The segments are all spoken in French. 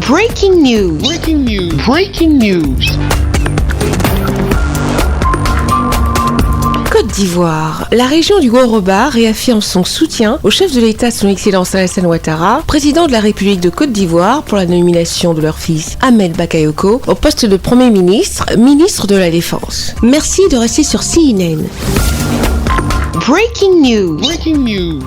Breaking news. Breaking news. Breaking news. Côte d'Ivoire. La région du Haut-Oba réaffirme son soutien au chef de l'État, son Excellence Alassane Ouattara, président de la République de Côte d'Ivoire, pour la nomination de leur fils Ahmed Bakayoko au poste de Premier ministre, ministre de la Défense. Merci de rester sur CNN. Breaking news. Breaking news.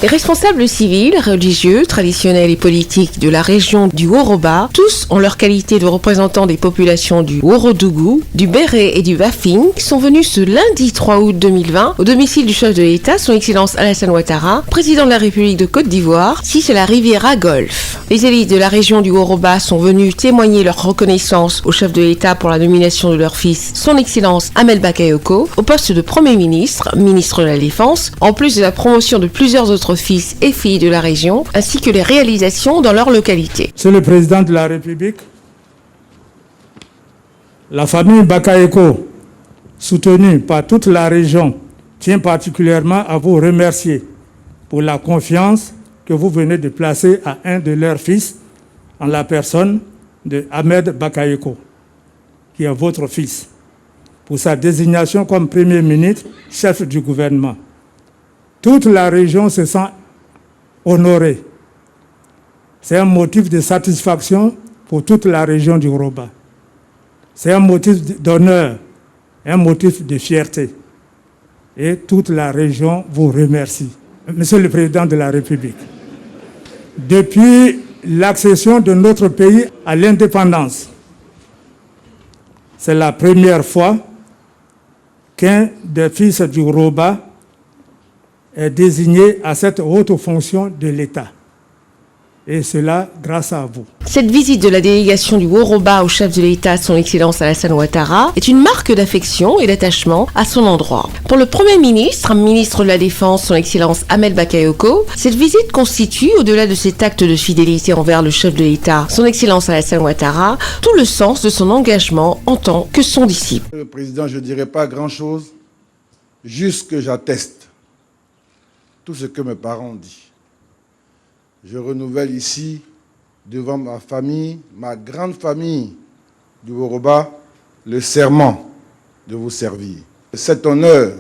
Les responsables civils, religieux, traditionnels et politiques de la région du Haut-Oba, tous en leur qualité de représentants des populations du Ourodougou, du Béré et du Bafing, sont venus ce lundi 3 août 2020 au domicile du chef de l'État, son Excellence Alassane Ouattara, président de la République de Côte d'Ivoire, situé à la Riviera Golfe. Les élites de la région du Haut-Oba sont venus témoigner leur reconnaissance au chef de l'État pour la nomination de leur fils, son Excellence Ahmed Bakayoko, au poste de Premier ministre, ministre de la Défense, en plus de la promotion de plusieurs autres fils et filles de la région, ainsi que les réalisations dans leur localité. Monsieur le Président de la République, la famille Bakayoko, soutenue par toute la région, tient particulièrement à vous remercier pour la confiance que vous venez de placer à un de leurs fils, en la personne de Ahmed Bakayoko, qui est votre fils, pour sa désignation comme Premier ministre, chef du gouvernement. Toute la région se sent honorée. C'est un motif de satisfaction pour toute la région du Haut-Oba. C'est un motif d'honneur, un motif de fierté. Et toute la région vous remercie. Monsieur le Président de la République, depuis l'accession de notre pays à l'indépendance, c'est la première fois qu'un des fils du Haut-Oba est désigné à cette haute fonction de l'État. Et cela grâce à vous. Cette visite de la délégation du Haut-Oba au chef de l'État, son Excellence Alassane Ouattara, est une marque d'affection et d'attachement à son endroit. Pour le Premier ministre, ministre de la Défense, son Excellence Ahmed Bakayoko, cette visite constitue, au-delà de cet acte de fidélité envers le chef de l'État, son Excellence Alassane Ouattara, tout le sens de son engagement en tant que son disciple. Le Président, je ne dirai pas grand-chose, juste que j'atteste tout ce que mes parents ont dit. Je renouvelle ici, devant ma famille, ma grande famille du Haut-Oba, le serment de vous servir. Cet honneur,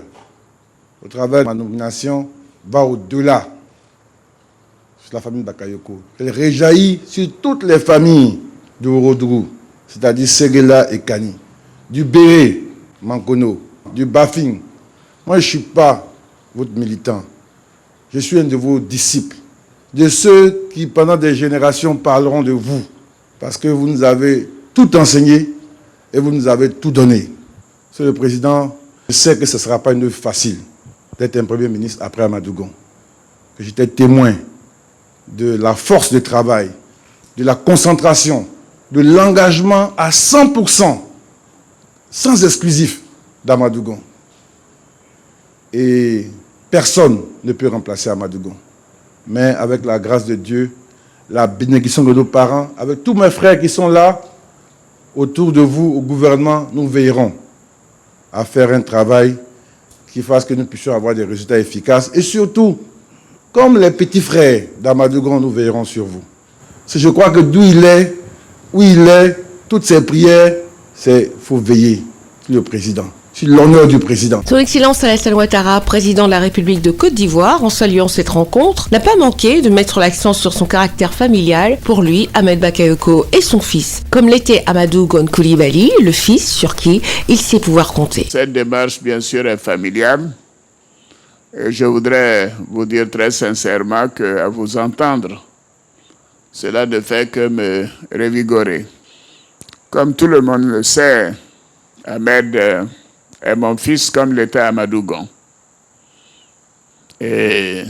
au travers de ma nomination, va au-delà de la famille Bakayoko. Elle réjaillit sur toutes les familles du Ourodougou, c'est-à-dire Séguéla et Kani, du Béré, Mankono, du Bafing. Moi, je ne suis pas votre militant. Je suis un de vos disciples, de ceux qui, pendant des générations, parleront de vous, parce que vous nous avez tout enseigné et vous nous avez tout donné. Monsieur le Président, je sais que ce ne sera pas une œuvre facile d'être un Premier ministre après Amadou Gon. J'étais témoin de la force de travail, de la concentration, de l'engagement à 100%, sans exclusif, d'Amadou Gon. Et personne ne peut remplacer Amadou Gon. Mais avec la grâce de Dieu, la bénédiction de nos parents, avec tous mes frères qui sont là, autour de vous, au gouvernement, nous veillerons à faire un travail qui fasse que nous puissions avoir des résultats efficaces. Et surtout, comme les petits frères d'Amadou Gon, nous veillerons sur vous. Je crois que d'où il est, où il est, toutes ses prières, c'est qu'il faut veiller sur le président. L'honneur du président. Son Excellence Alassane Ouattara, président de la République de Côte d'Ivoire, en saluant cette rencontre, n'a pas manqué de mettre l'accent sur son caractère familial. Pour lui, Ahmed Bakayoko est son fils, comme l'était Amadou Gon Coulibaly, le fils sur qui il sait pouvoir compter. Cette démarche, bien sûr, est familiale. Et je voudrais vous dire très sincèrement qu'à vous entendre, cela ne fait que me revigorer. Comme tout le monde le sait, Ahmed est mon fils comme l'était Amadou Gon. Et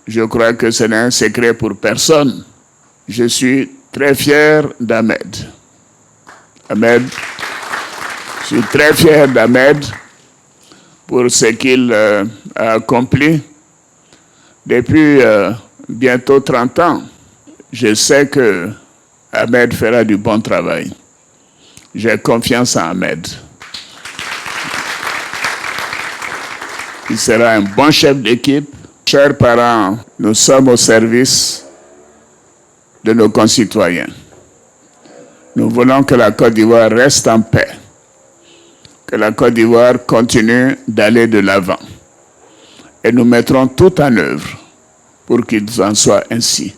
je crois que ce n'est un secret pour personne. Je suis très fier d'Ahmed. Je suis très fier d'Ahmed pour ce qu'il a accompli depuis bientôt 30 ans. Je sais que Ahmed fera du bon travail. J'ai confiance en Ahmed. Il sera un bon chef d'équipe, Chers parents, nous sommes au service de nos concitoyens. Nous voulons que la Côte d'Ivoire reste en paix, que la Côte d'Ivoire continue d'aller de l'avant. Et nous mettrons tout en œuvre pour qu'il en soit ainsi.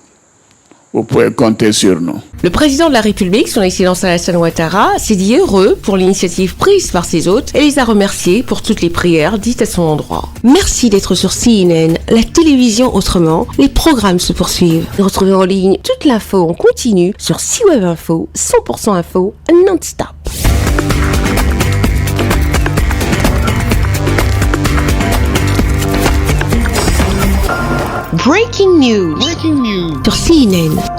Vous pouvez compter sur nous. Le président de la République, son Excellence Alassane Ouattara, s'est dit heureux pour l'initiative prise par ses hôtes et les a remerciés pour toutes les prières dites à son endroit. Merci d'être sur CNN, la télévision autrement. Les programmes se poursuivent. Retrouvez en ligne toute l'info en continu sur C-Web Info, 100% info, non-stop. Breaking news sur CNN.